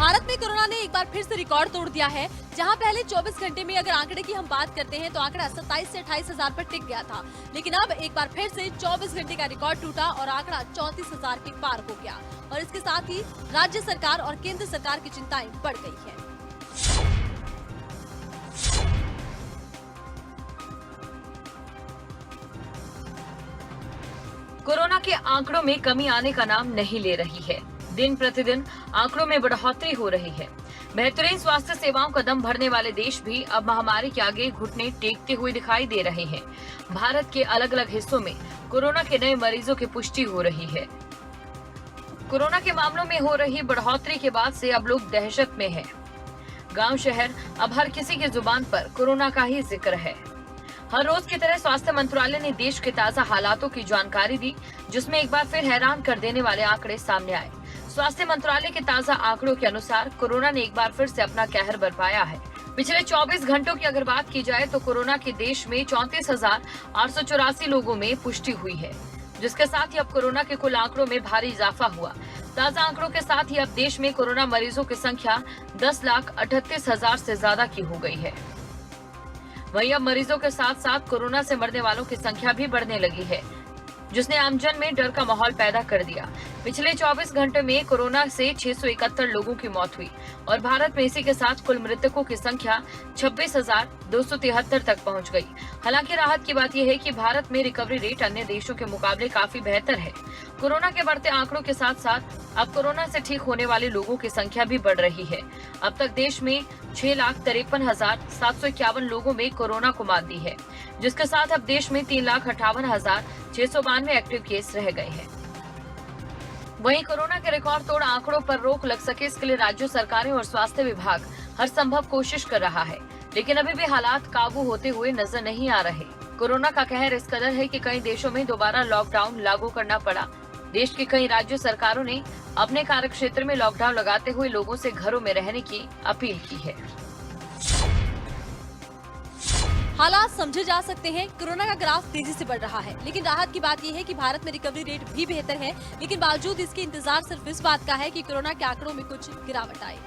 भारत में कोरोना ने एक बार फिर से रिकॉर्ड तोड़ दिया है। जहां पहले 24 घंटे में अगर आंकड़े की हम बात करते हैं तो आंकड़ा 27 से 28 हजार पर टिक गया था, लेकिन अब एक बार फिर से 24 घंटे का रिकॉर्ड टूटा और आंकड़ा 34 हजार के पार हो गया। और इसके साथ ही राज्य सरकार और केंद्र सरकार की चिंताएं बढ़ गई है। कोरोना के आंकड़ों में कमी आने का नाम नहीं ले रही है। दिन प्रतिदिन आंकड़ों में बढ़ोतरी हो रही है। बेहतरीन स्वास्थ्य सेवाओं का दम भरने वाले देश भी अब महामारी के आगे घुटने टेकते हुए दिखाई दे रहे हैं। भारत के अलग अलग हिस्सों में कोरोना के नए मरीजों की पुष्टि हो रही है। कोरोना के मामलों में हो रही बढ़ोतरी के बाद से अब लोग दहशत में हैं। गांव शहर अब हर किसी की जुबान पर कोरोना का ही जिक्र है। हर रोज की तरह स्वास्थ्य मंत्रालय ने देश के ताजा हालातों की जानकारी दी, जिसमें एक बार फिर हैरान कर देने वाले आंकड़े सामने आए। स्वास्थ्य मंत्रालय के ताजा आंकड़ों के अनुसार कोरोना ने एक बार फिर से अपना कहर बरपाया है। पिछले 24 घंटों की अगर बात की जाए तो कोरोना के देश में 34,884 लोगों में पुष्टि हुई है, जिसके साथ ही अब कोरोना के कुल आंकड़ों में भारी इजाफा हुआ। ताजा आंकड़ों के साथ ही अब देश में कोरोना मरीजों की संख्या 10,38,000 से ज्यादा की हो गई है। वहीं अब मरीजों के साथ साथ कोरोना से मरने वालों की संख्या भी बढ़ने लगी है, जिसने आमजन में डर का माहौल पैदा कर दिया। पिछले 24 घंटे में कोरोना से 671 लोगों की मौत हुई और भारत में इसी के साथ कुल मृतकों की संख्या 26,273 तक पहुंच गई। हालांकि राहत की बात यह है कि भारत में रिकवरी रेट अन्य देशों के मुकाबले काफी बेहतर है। कोरोना के बढ़ते आंकड़ों के साथ साथ अब कोरोना से ठीक होने वाले लोगों की संख्या भी बढ़ रही है। अब तक देश में 6,53,751 लोगों में कोरोना को मात दी है, जिसके साथ अब देश में 3,58,692 एक्टिव केस रह गए हैं। वहीं कोरोना के रिकॉर्ड तोड़ आंकड़ों पर रोक लग सके, इसके लिए राज्य सरकारें और स्वास्थ्य विभाग हर संभव कोशिश कर रहा है, लेकिन अभी भी हालात काबू होते हुए नजर नहीं आ रहे। कोरोना का कहर इस कदर है कि कई देशों में दोबारा लॉकडाउन लागू करना पड़ा। देश की कई राज्य सरकारों ने अपने कार्यक्षेत्र में लॉकडाउन लगाते हुए लोगों से घरों में रहने की अपील की है। हालात समझे जा सकते हैं। कोरोना का ग्राफ तेजी से बढ़ रहा है, लेकिन राहत की बात यह है कि भारत में रिकवरी रेट भी बेहतर है। लेकिन बावजूद इसके इंतजार सिर्फ इस बात का है कि कोरोना के आंकड़ों में कुछ गिरावट आए।